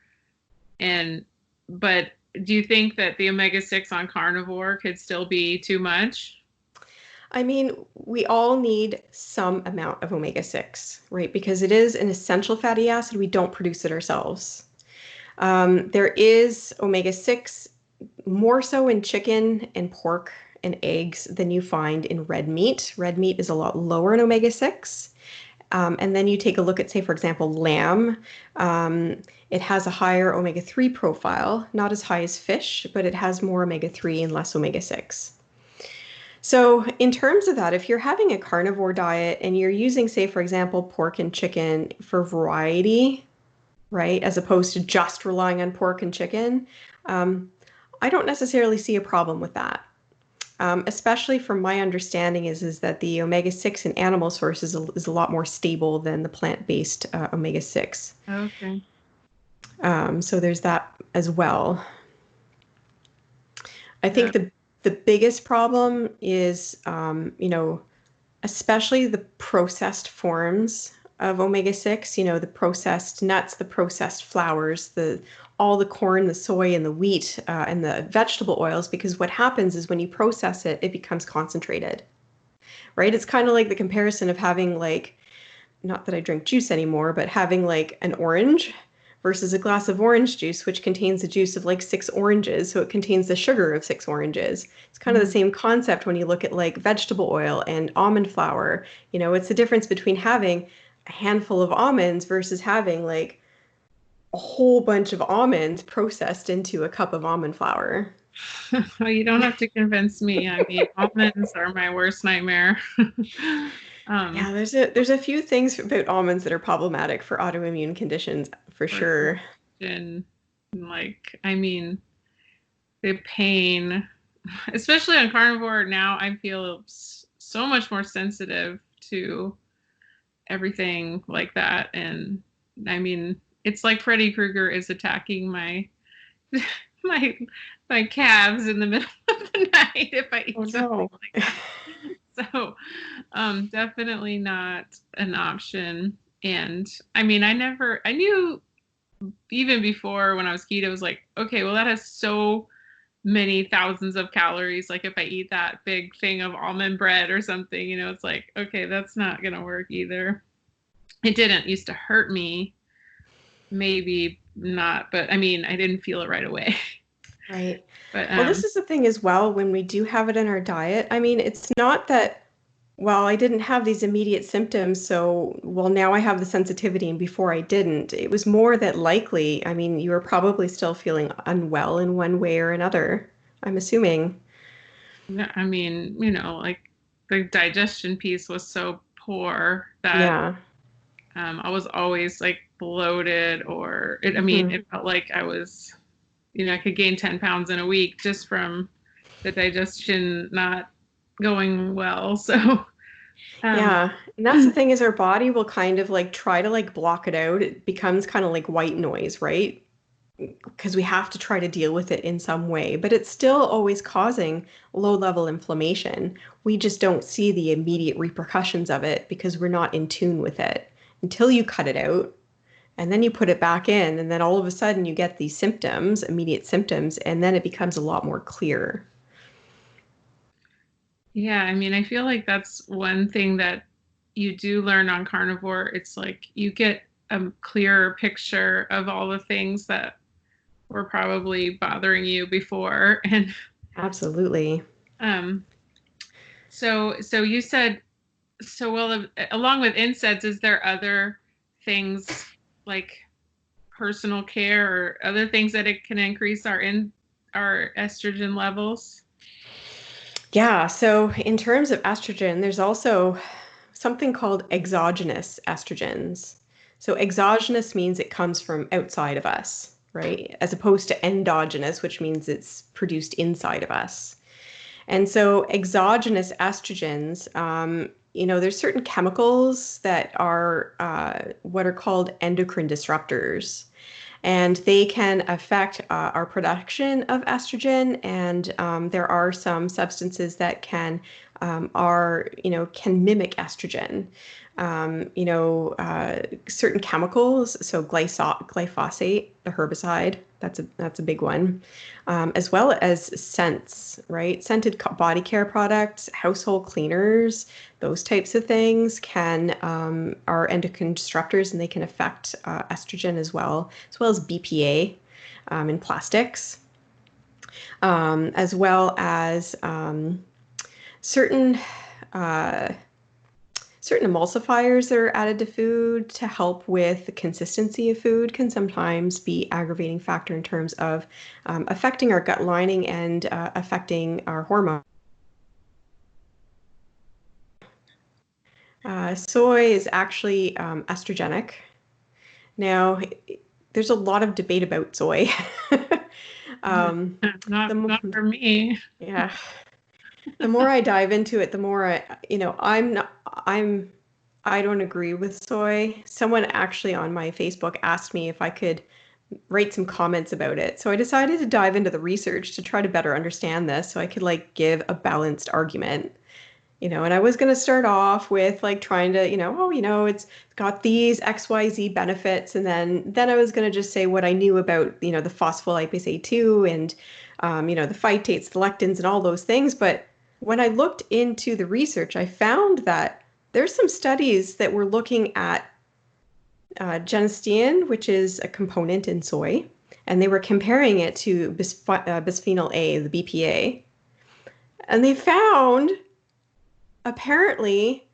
But do you think that the omega-6 on carnivore could still be too much? I mean, we all need some amount of omega-6, right? Because it is an essential fatty acid. We don't produce it ourselves. There is omega-6 more so in chicken and pork and eggs than you find in red meat. Red meat is a lot lower in omega-6. And then you take a look at, say, for example, lamb. It has a higher omega-3 profile, not as high as fish, but it has more omega-3 and less omega-6. So in terms of that, if you're having a carnivore diet and you're using, say, for example, pork and chicken for variety, right, as opposed to just relying on pork and chicken, I don't necessarily see a problem with that. Especially from my understanding is that the omega-6 in animal sources is a lot more stable than the plant-based omega-6. Okay. So there's that as well. I think the biggest problem is, especially the processed forms of omega-6, the processed nuts, the processed flours, all the corn, the soy, and the wheat, and the vegetable oils, because what happens is when you process it, it becomes concentrated, right? It's kind of like the comparison of having not that I drink juice anymore, but having an orange versus a glass of orange juice, which contains the juice of 6 oranges. So it contains the sugar of 6 oranges. It's kind of the same concept when you look at vegetable oil and almond flour. It's the difference between having a handful of almonds versus having a whole bunch of almonds processed into a cup of almond flour. Well, you don't have to convince me. I mean, almonds are my worst nightmare. Yeah, there's a few things about almonds that are problematic for autoimmune conditions, for sure. And I mean, the pain, especially on carnivore now, I feel so much more sensitive to everything like that. And I mean, it's like Freddy Krueger is attacking my my calves in the middle of the night if I eat something like that. So definitely not an option. And I mean, I knew even before when I was keto, I was like, okay, well, that has so many thousands of calories. Like if I eat that big thing of almond bread or something, it's like, okay, that's not going to work either. It didn't used to hurt me. Maybe not, but I mean, I didn't feel it right away. Right. But well, this is the thing as well, when we do have it in our diet. I mean, it's not that, well, I didn't have these immediate symptoms, so, well, now I have the sensitivity and before I didn't. It was more that likely, I mean, you were probably still feeling unwell in one way or another, I'm assuming. I mean, the digestion piece was so poor that Yeah. I was always bloated, or it felt like I was, I could gain 10 pounds in a week just from the digestion not going well. So yeah, and that's the thing, is our body will kind of try to block it out. It becomes kind of like white noise, right? Because we have to try to deal with it in some way, but it's still always causing low level inflammation. We just don't see the immediate repercussions of it because we're not in tune with it until you cut it out. And then you put it back in, and then all of a sudden you get these symptoms, immediate symptoms, and then it becomes a lot more clear. Yeah, I mean, I feel like that's one thing that you do learn on carnivore. It's like you get a clearer picture of all the things that were probably bothering you before. And absolutely. So you said, well, along with NSAIDs, is there other things like personal care or other things that it can increase our estrogen levels? Yeah, so in terms of estrogen, there's also something called exogenous estrogens. So exogenous means it comes from outside of us, right? As opposed to endogenous, which means it's produced inside of us. And so exogenous estrogens, there's certain chemicals that are what are called endocrine disruptors, and they can affect our production of estrogen. And there are some substances that can can mimic estrogen. Certain chemicals, so glyphosate, the herbicide, that's a big one, as well as scents, right? Scented body care products, household cleaners, those types of things are endocrine disruptors, and they can affect estrogen as well as BPA in plastics, as well as certain uh, certain emulsifiers that are added to food to help with the consistency of food can sometimes be aggravating factor in terms of affecting our gut lining and affecting our hormones. Soy is actually estrogenic. Now, there's a lot of debate about soy. Not for me. Yeah. The more I dive into it, the more I don't agree with soy. Someone actually on my Facebook asked me if I could write some comments about it. So I decided to dive into the research to try to better understand this so I could give a balanced argument. And I was going to start off with trying to, it's got these XYZ benefits. And then I was going to just say what I knew about, the phospholipase A2 and, the phytates, the lectins and all those things. But when I looked into the research, I found that there's some studies that were looking at genistein, which is a component in soy, and they were comparing it to bisphenol A, the BPA. And they found, apparently,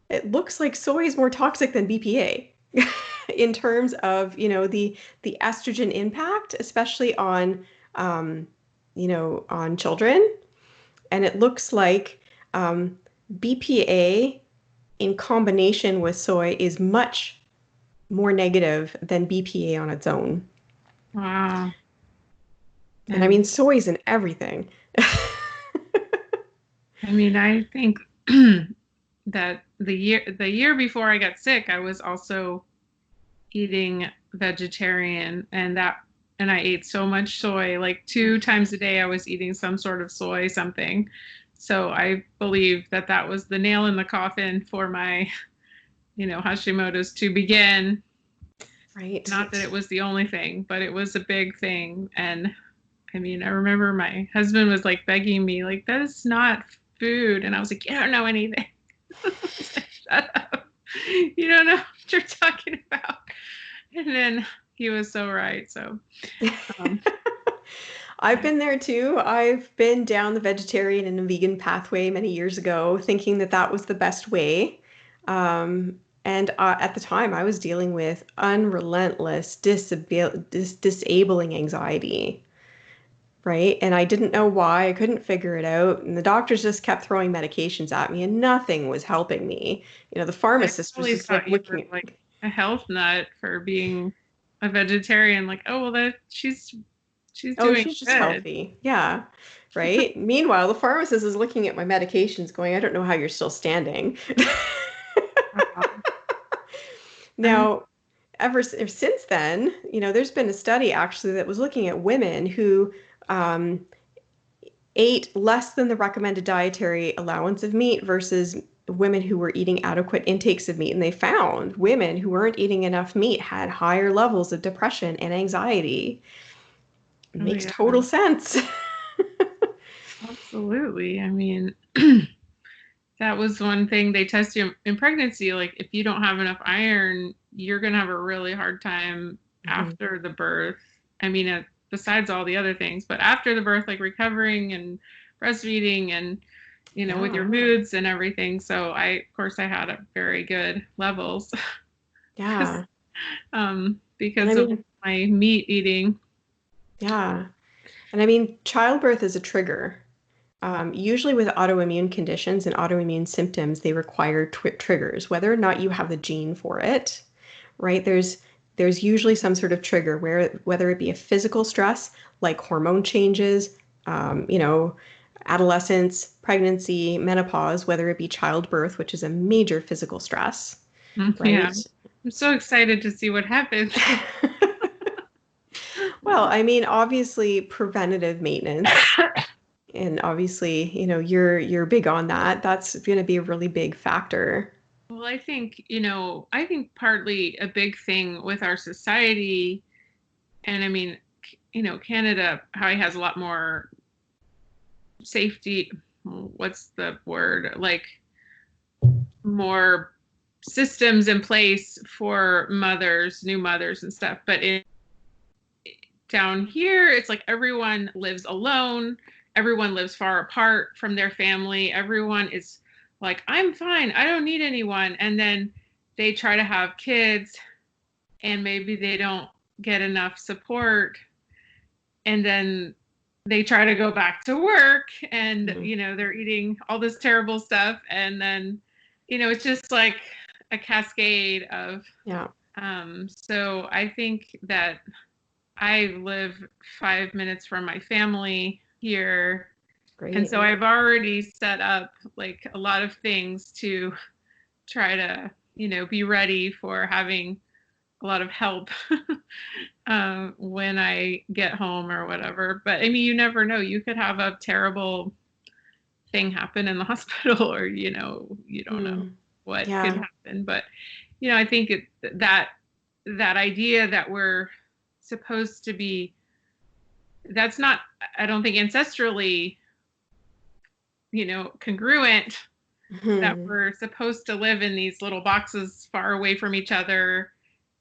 it looks like soy is more toxic than BPA in terms of, the estrogen impact, especially on, on children. And it looks like BPA in combination with soy is much more negative than BPA on its own. Wow. And I mean, soy's in everything. I mean, I think that the year before I got sick, I was also eating vegetarian, and I ate so much soy, 2 times a day I was eating some sort of soy something. So I believe that was the nail in the coffin for my, hashimotos to begin. Right. Not that it was the only thing, but it was a big thing. And I mean, I remember my husband was begging me, that is not food. And I was like, you don't know anything. Shut up. You don't know what you're talking about. And then he was so right. So I've been there too. I've been down the vegetarian and vegan pathway many years ago, thinking that was the best way. And at the time, I was dealing with unrelentless disabling anxiety, right? And I didn't know why. I couldn't figure it out. And the doctors just kept throwing medications at me, and nothing was helping me. The pharmacist was just looking at me. A health nut for being a vegetarian. Oh, well, she's doing she's just good. Healthy. Yeah. Right. Meanwhile, the pharmacist is looking at my medications going, I don't know how you're still standing. Now, ever since then, there's been a study actually that was looking at women who ate less than the recommended dietary allowance of meat versus women who were eating adequate intakes of meat. And they found women who weren't eating enough meat had higher levels of depression and anxiety. It makes total sense. Absolutely. I mean, that was one thing they test you in pregnancy. If you don't have enough iron, you're going to have a really hard time after the birth. I mean, besides all the other things, but after the birth, recovering and breastfeeding and, with your moods and everything. So of course I had a very good levels. Yeah. because of my meat eating. Yeah. And I mean, childbirth is a trigger. Usually with autoimmune conditions and autoimmune symptoms, they require triggers, whether or not you have the gene for it, right? There's usually some sort of trigger whether it be a physical stress like hormone changes, adolescence, pregnancy, menopause, whether it be childbirth, which is a major physical stress, Yeah. right? I'm so excited to see what happens. Well, I mean, obviously preventative maintenance, and obviously, you're big on that. That's going to be a really big factor. Well, I think partly a big thing with our society, and I mean, Canada probably has a lot more safety, what's the word? Like more systems in place for mothers, new mothers and stuff. But down here, it's like everyone lives alone. Everyone lives far apart from their family. Everyone is like, I'm fine. I don't need anyone. And then they try to have kids and maybe they don't get enough support. And then they try to go back to work and, they're eating all this terrible stuff. And then, it's just like a cascade of, Yeah. So I think that I live 5 minutes from my family here. Great. And so I've already set up like a lot of things to try to, be ready for having a lot of help when I get home or whatever. But I mean, you never know. You could have a terrible thing happen in the hospital or, you don't know what could happen. But, I think that idea that we're supposed to be, that's not, I don't think ancestrally, congruent, that we're supposed to live in these little boxes far away from each other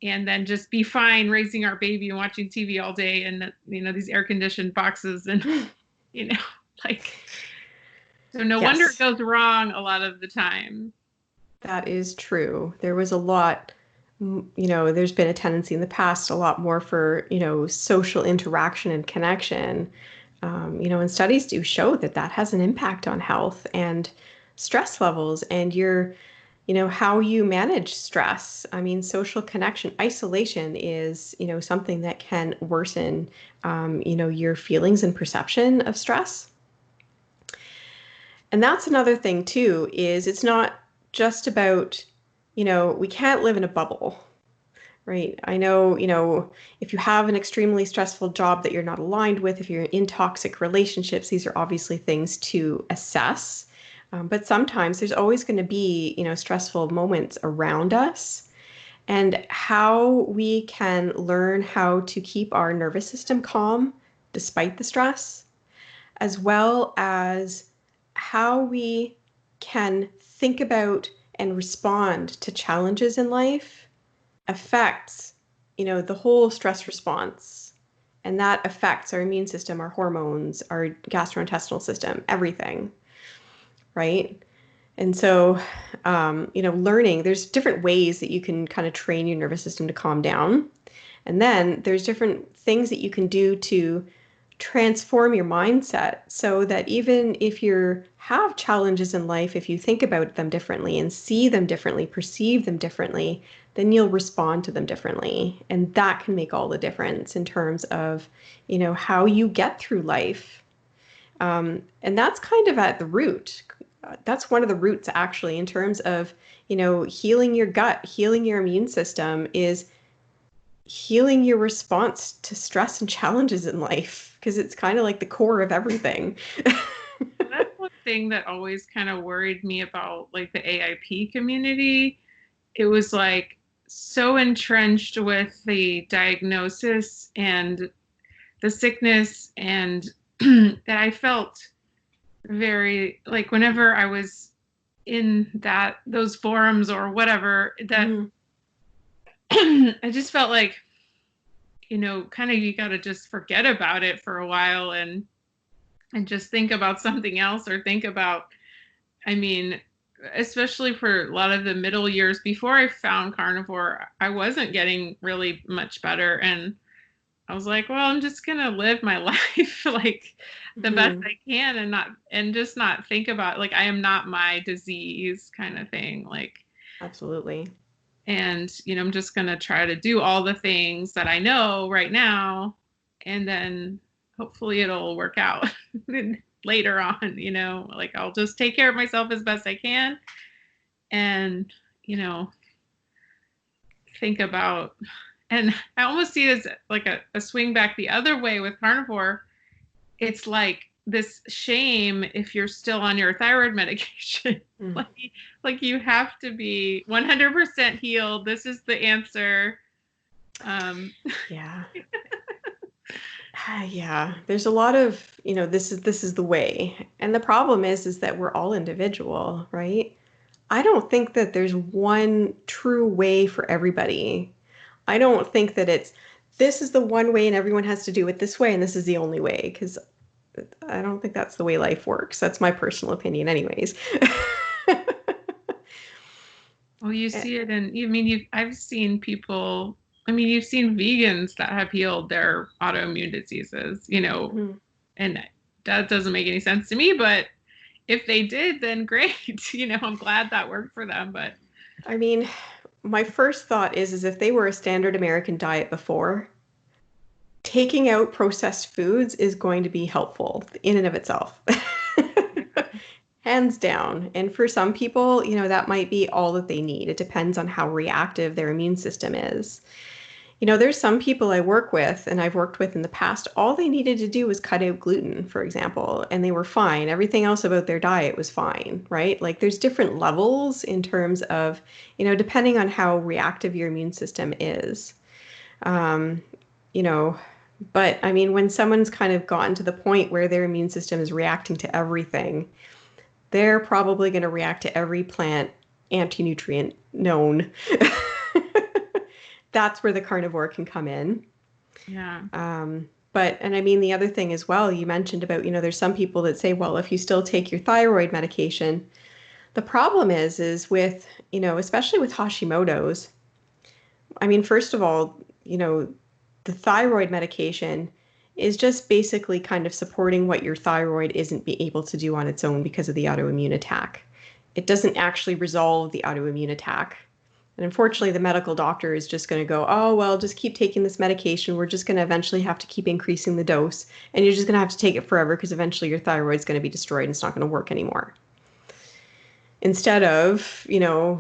and then just be fine raising our baby and watching TV all day and, these air conditioned boxes and, like, so no wonder it goes wrong a lot of the time. That is true. There was a lot, there's been a tendency in the past, a lot more for, social interaction and connection. And studies do show that that has an impact on health and stress levels and how you manage stress. I mean, social connection, isolation is, something that can worsen, your feelings and perception of stress. And that's another thing too, is it's not just about, we can't live in a bubble, right? I know, if you have an extremely stressful job that you're not aligned with, if you're in toxic relationships, these are obviously things to assess. But sometimes there's always going to be, stressful moments around us, and how we can learn how to keep our nervous system calm despite the stress, as well as how we can think about and respond to challenges in life affects, the whole stress response. And that affects our immune system, our hormones, our gastrointestinal system, everything, right? And so, learning, there's different ways that you can kind of train your nervous system to calm down. And then there's different things that you can do to transform your mindset so that even if you have challenges in life, if you think about them differently and see them differently, perceive them differently, then you'll respond to them differently. And that can make all the difference in terms of, how you get through life. And that's kind of at the root. That's one of the roots actually in terms of, healing your gut, healing your immune system is healing your response to stress and challenges in life, because it's kind of like the core of everything. That's one thing that always kind of worried me about like the AIP community. It was like so entrenched with the diagnosis and the sickness, and that I felt very like whenever I was in those forums or whatever, that I just felt like, kind of you got to just forget about it for a while and just think about something else, or think about, I mean, especially for a lot of the middle years before I found carnivore, I wasn't getting really much better. And I was like, well, I'm just going to live my life like the best I can and just not think about like, I am not my disease kind of thing. Like, absolutely. And, I'm just going to try to do all the things that I know right now, and then hopefully it'll work out. later on, like I'll just take care of myself as best I can. And, think about, and I almost see it as like a swing back the other way with carnivore. It's like this shame if you're still on your thyroid medication. Mm. like you have to be 100% healed. This is the answer. Yeah. Yeah, there's a lot of, this is the way. And the problem is that we're all individual, right? I don't think that there's one true way for everybody. I don't think that this is the one way and everyone has to do it this way and this is the only way, because I don't think that's the way life works. That's my personal opinion anyways. Well, you see it I've seen people, you've seen vegans that have healed their autoimmune diseases, Mhm. and that doesn't make any sense to me, but if they did, then great. I'm glad that worked for them. But I mean, my first thought is if they were a standard American diet before, taking out processed foods is going to be helpful in and of itself. Hands down. And for some people, that might be all that they need. It depends on how reactive their immune system is. There's some people I work with and I've worked with in the past, all they needed to do was cut out gluten, for example, and they were fine. Everything else about their diet was fine, right? Like there's different levels in terms of, depending on how reactive your immune system is. Um, you know, but I mean, when someone's kind of gotten to the point where their immune system is reacting to everything, they're probably going to react to every plant anti-nutrient known. That's where the carnivore can come in. yeah. And I mean, the other thing as well, you mentioned about, there's some people that say, well, if you still take your thyroid medication, the problem is with, especially with Hashimoto's, I mean, first of all, the thyroid medication is just basically kind of supporting what your thyroid isn't be able to do on its own because of the autoimmune attack. It doesn't actually resolve the autoimmune attack. And unfortunately, the medical doctor is just going to go, oh, well, just keep taking this medication. We're just going to eventually have to keep increasing the dose. And you're just going to have to take it forever because eventually your thyroid's going to be destroyed and it's not going to work anymore. Instead of,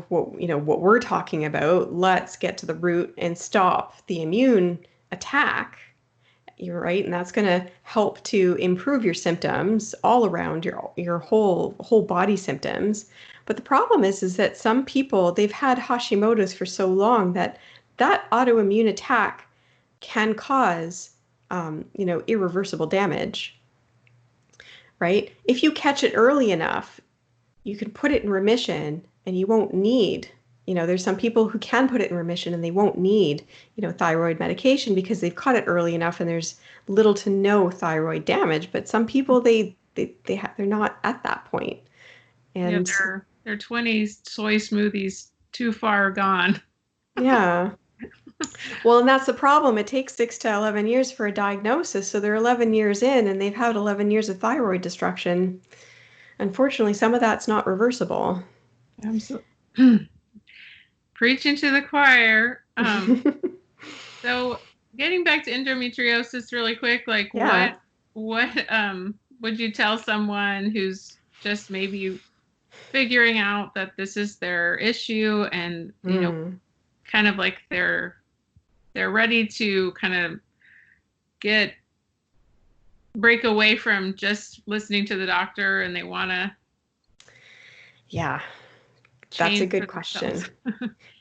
what we're talking about, let's get to the root and stop the immune attack. You're right. And that's going to help to improve your symptoms all around your whole body symptoms. But the problem is that some people, they've had Hashimoto's for so long that autoimmune attack can cause, irreversible damage, right? If you catch it early enough, you can put it in remission and you won't need, there's some people who can put it in remission and they won't need, thyroid medication because they've caught it early enough and there's little to no thyroid damage. But some people, they're not at that point. And their 20s soy smoothies too far gone. yeah. Well, and that's the problem. It takes 6 to 11 years for a diagnosis. So they're 11 years in and they've had 11 years of thyroid destruction. Unfortunately, some of that's not reversible. Absolutely. Preaching to the choir. So getting back to endometriosis really quick, like Yeah. what would you tell someone who's just maybe figuring out that this is their issue and, kind of like they're ready to kind of break away from just listening to the doctor and they want to That's a good question.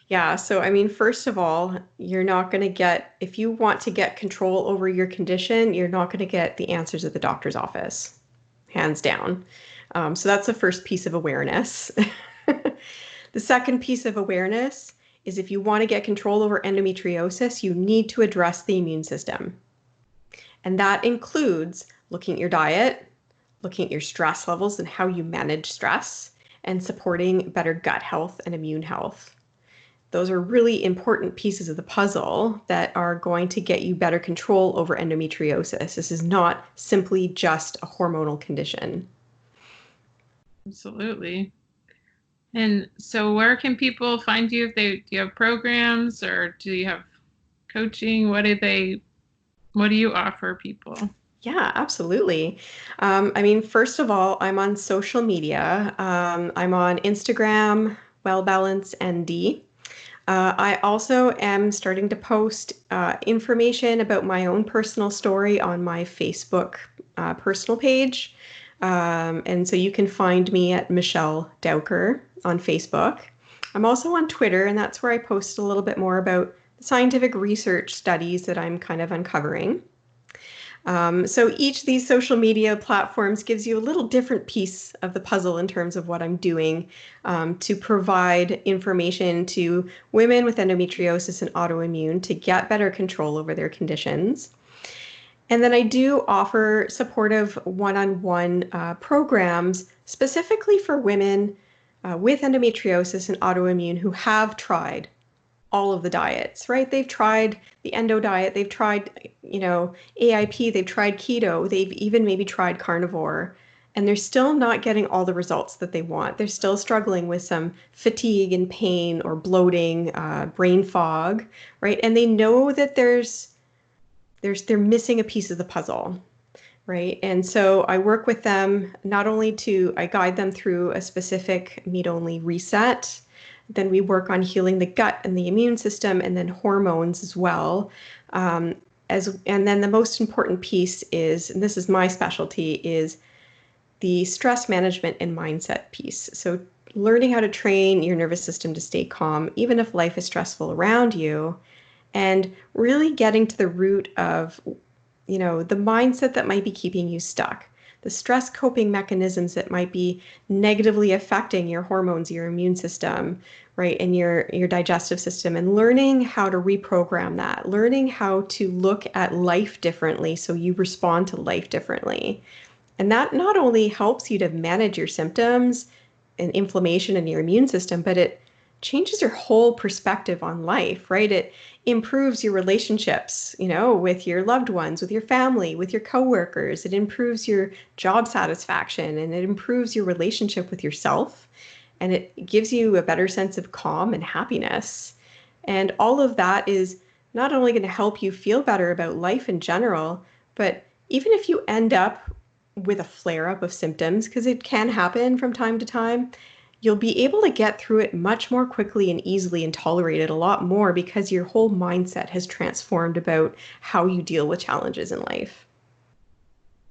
Yeah. So, I mean, first of all, you're not going to if you want to get control over your condition, you're not going to get the answers at the doctor's office, hands down. So that's the first piece of awareness. The second piece of awareness is if you want to get control over endometriosis, you need to address the immune system. And that includes looking at your diet, looking at your stress levels and how you manage stress, and supporting better gut health and immune health. Those are really important pieces of the puzzle that are going to get you better control over endometriosis. This is not simply just a hormonal condition. Absolutely. And so where can people find you? Do you have programs or do you have coaching? What do you offer people? Yeah, absolutely. I mean, first of all, I'm on social media. I'm on Instagram, Well Balance ND. I also am starting to post information about my own personal story on my Facebook personal page. And so you can find me at Michelle Dowker on Facebook. I'm also on Twitter, and that's where I post a little bit more about the scientific research studies that I'm kind of uncovering. So each of these social media platforms gives you a little different piece of the puzzle in terms of what I'm doing to provide information to women with endometriosis and autoimmune to get better control over their conditions. And then I do offer supportive one-on-one programs specifically for women with endometriosis and autoimmune who have tried all of the diets, right? They've tried the endo diet, they've tried, AIP, they've tried keto, they've even maybe tried carnivore, and they're still not getting all the results that they want. They're still struggling with some fatigue and pain or bloating, brain fog, right? And they know that they're missing a piece of the puzzle, right? And so I work with them not only I guide them through a specific meat-only reset, then we work on healing the gut and the immune system and then hormones as well. And then the most important piece is, and this is my specialty, is the stress management and mindset piece. So learning how to train your nervous system to stay calm, even if life is stressful around you, and really getting to the root of the mindset that might be keeping you stuck, the stress coping mechanisms that might be negatively affecting your hormones, your immune system, right, and your digestive system, and learning how to reprogram that, learning how to look at life differently so you respond to life differently. And that not only helps you to manage your symptoms and inflammation in your immune system, but it changes your whole perspective on life, right? It improves your relationships, with your loved ones, with your family, with your coworkers. It improves your job satisfaction and it improves your relationship with yourself. And it gives you a better sense of calm and happiness. And all of that is not only going to help you feel better about life in general, but even if you end up with a flare up of symptoms, because it can happen from time to time, you'll be able to get through it much more quickly and easily and tolerate it a lot more because your whole mindset has transformed about how you deal with challenges in life.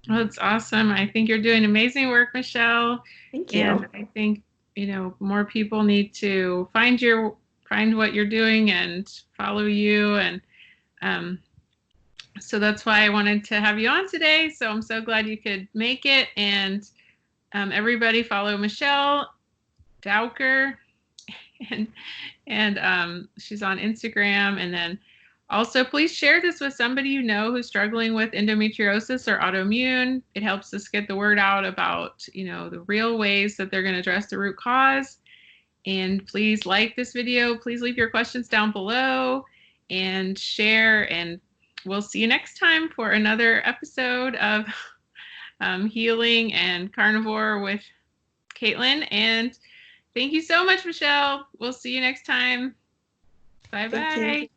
Well, that's awesome. I think you're doing amazing work, Michelle. Thank And you. I think, more people need to find what you're doing and follow you. And so that's why I wanted to have you on today. So I'm so glad you could make it. And everybody follow Michelle Dowker, and she's on Instagram. And then also, please share this with somebody you know who's struggling with endometriosis or autoimmune. It helps us get the word out about, the real ways that they're going to address the root cause. And please like this video. Please leave your questions down below and share. And we'll see you next time for another episode of Healing and Carnivore with Caitlin. And thank you so much, Michelle. We'll see you next time. Thank you. Bye-bye.